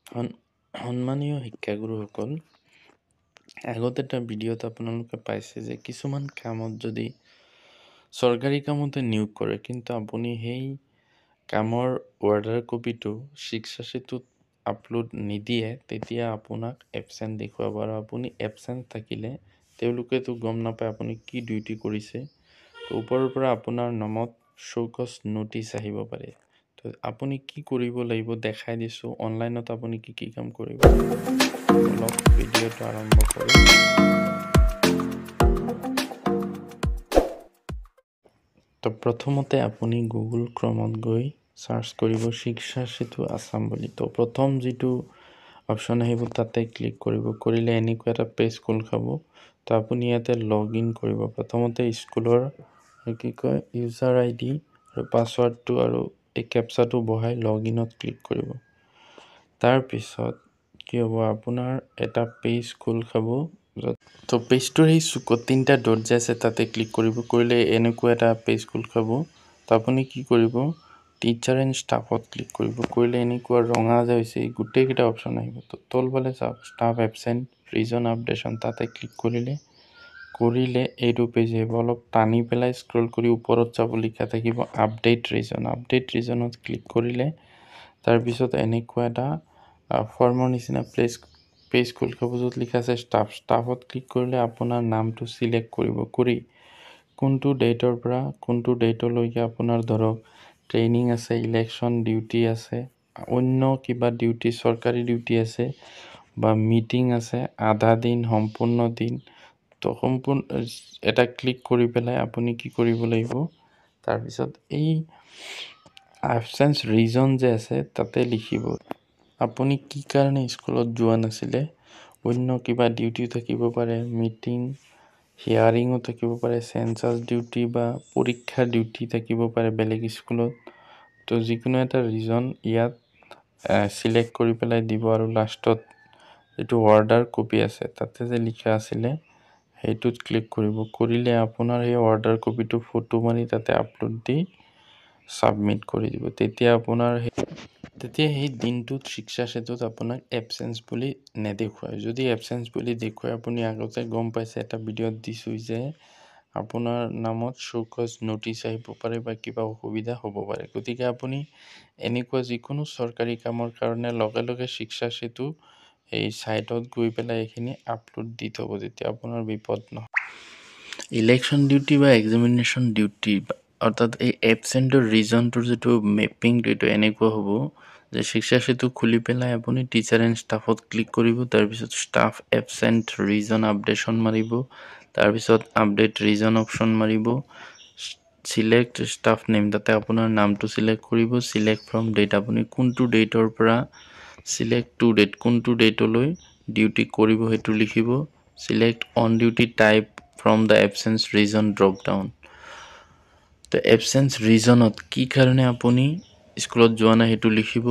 সন্মানীয় শিক্ষাগুৰুসকল, আগত এটা ভিডিঅ'ত আপোনালোকে পাইছে যে কিছুমান কামত যদি চৰকাৰী কামতে নিয়োগ কৰে, কিন্তু আপুনি সেই কামৰ অৰ্ডাৰ কপিটো শিক্ষাসেতুত আপলোড নিদিয়ে, তেতিয়া আপোনাক এবচেণ্ট দেখুৱাব। আৰু আপুনি এবচেণ্ট থাকিলে তেওঁলোকেতো গম নাপায় আপুনি কি ডিউটি কৰিছে। ওপৰৰ পৰা আপোনাৰ নামত শোকজ নোটিচ আহিব পাৰে। তো আপুনি কি কৰিব লাগিব দেখাই দিছোঁ। অনলাইনত আপুনি কি কাম কৰিব। অলপ ভিডিঅ'টো আৰম্ভ কৰোঁ। তো প্ৰথমতে আপুনি গুগল ক্ৰমত গৈ চাৰ্চ কৰিব শিক্ষাসেতু আছাম বুলি। তো প্ৰথম যিটো অপশ্যন আহিব তাতে ক্লিক কৰিব। কৰিলে এনেকুৱা এটা পেজ খোল খাব। তো আপুনি ইয়াতে লগ ইন কৰিব। প্ৰথমতে স্কুলৰ ইউজাৰ ID আৰু পাছৱাৰ্ডটো আৰু এই কেপচাটো বহাই লগ ইনত ক্লিক কৰিব। তাৰপিছত কি হ'ব, আপোনাৰ এটা পেজ খোল খাব। তো পেজটোৰ সেই চুকত 3টা ডট যে আছে তাতে ক্লিক কৰিব। কৰিলে এনেকুৱা এটা পেজ খোল খাব। তো আপুনি কি কৰিব, টিচাৰ এণ্ড ষ্টাফত ক্লিক কৰিব। কৰিলে এনেকুৱা ৰঙা যে হৈছে গোটেইকেইটা অপশ্যন আহিব। তো তলফালে চাওক ষ্টাফ এবচেণ্ট, ৰিজন আপডেশ্যন, তাতে ক্লিক কৰিলে এইটো পেজ আহিব। অলপ টানি পেলাই স্ক্ৰল কৰি ওপৰত যাব লিখা থাকিব আপডেট ৰিজন। আপডেট ৰিজনত ক্লিক কৰিলে তাৰপিছত এনেকুৱা এটা ফৰ্মৰ নিচিনা পেজ খোল খাব য'ত লিখা আছে ষ্টাফত ক্লিক কৰিলে আপোনাৰ নামটো চিলেক্ট কৰিব। কৰি কোনটো ডেটৰ পৰা কোনটো ডেটলৈকে আপোনাৰ ধৰক ট্ৰেইনিং আছে, ইলেকশ্যন ডিউটি আছে, অন্য কিবা ডিউটি চৰকাৰী ডিউটি আছে বা মিটিং আছে, আধা দিন, সম্পূৰ্ণ দিন। তো সম্পূৰ্ণ এটা ক্লিক কৰি পেলাই আপুনি কি কৰিব লাগিব, তাৰপিছত এই এবচেন্স ৰিজন যে আছে তাতে লিখিব আপুনি কি কাৰণে স্কুলত যোৱা নাছিলে। অন্য কিবা ডিউটি থাকিব পাৰে, মিটিং হিয়াৰিঙো থাকিব পাৰে, চেঞ্চাছ ডিউটি বা পৰীক্ষা ডিউটি থাকিব পাৰে বেলেগ স্কুলত। তো যিকোনো এটা ৰিজন ইয়াত চিলেক্ট কৰি পেলাই দিব। আৰু লাষ্টত যিটো অৰ্ডাৰ কপি আছে তাতে যে লিখা আছিলে সেইটোত ক্লিক কৰিব। কৰিলে আপোনাৰ সেই অৰ্ডাৰ কপিটো ফটো মাৰি তাতে আপলোড দি ছাবমিট কৰি দিব। তেতিয়া সেই দিনটোত শিক্ষাসেতুত আপোনাক এবচেন্স বুলি নেদেখুৱায়। যদি এবচেন্স বুলি দেখুৱায়, আপুনি আগতে গম পাইছে এটা ভিডিঅ'ত দিছোঁ যে আপোনাৰ নামত শোকজ নোটিচ আহিব পাৰে বা কিবা অসুবিধা হ'ব পাৰে। গতিকে আপুনি এনেকুৱা যিকোনো চৰকাৰী কামৰ কাৰণে লগে লগে শিক্ষাসেতু এই ছাইটত গৈ পেলাই এইখিনি আপলোড দি থ'ব, যেতিয়া আপোনাৰ বিপদ নহয়। ইলেকশ্যন ডিউটি বা এক্সামিনেশ্যন ডিউটি অৰ্থাৎ এই এবচেণ্টৰ ৰিজনটোৰ যিটো মেপিংটো এইটো এনেকুৱা হ'ব যে শিক্ষাসেতু খুলি পেলাই আপুনি টিচাৰ এণ্ড ষ্টাফত ক্লিক কৰিব। তাৰপিছত ষ্টাফ এবচেণ্ট ৰিজন আপডেশ্যন মাৰিব। তাৰপিছত আপডেট ৰিজন অপশ্যন মাৰিব। চিলেক্ট ষ্টাফ নেম, তাতে আপোনাৰ নামটো চিলেক্ট কৰিব। চিলেক্ট ফ্ৰম ডেট, আপুনি কোনটো ডেটৰ পৰা চিলেক্ট টু ডেট, কোনটো ডেটলৈ ডিউটি কৰিব সেইটো লিখিব। Select on duty type from the absence reason drop down. So absence ৰিজনত কি কাৰণে আপুনি স্কুলত যোৱা নাই সেইটো লিখিব।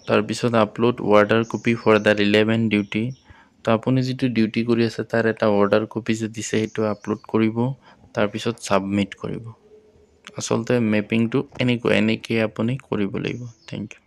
তাৰপিছত upload order copy for the relevant duty. So আপুনি যিটো ডিউটি কৰি আছে তাৰ এটা অৰ্ডাৰ কপি যে দিছে সেইটো আপলোড কৰিব। তাৰপিছত ছাবমিট কৰিব। আচলতে মেপিংটো এনেকৈ আপুনি কৰিব লাগিব। Thank U.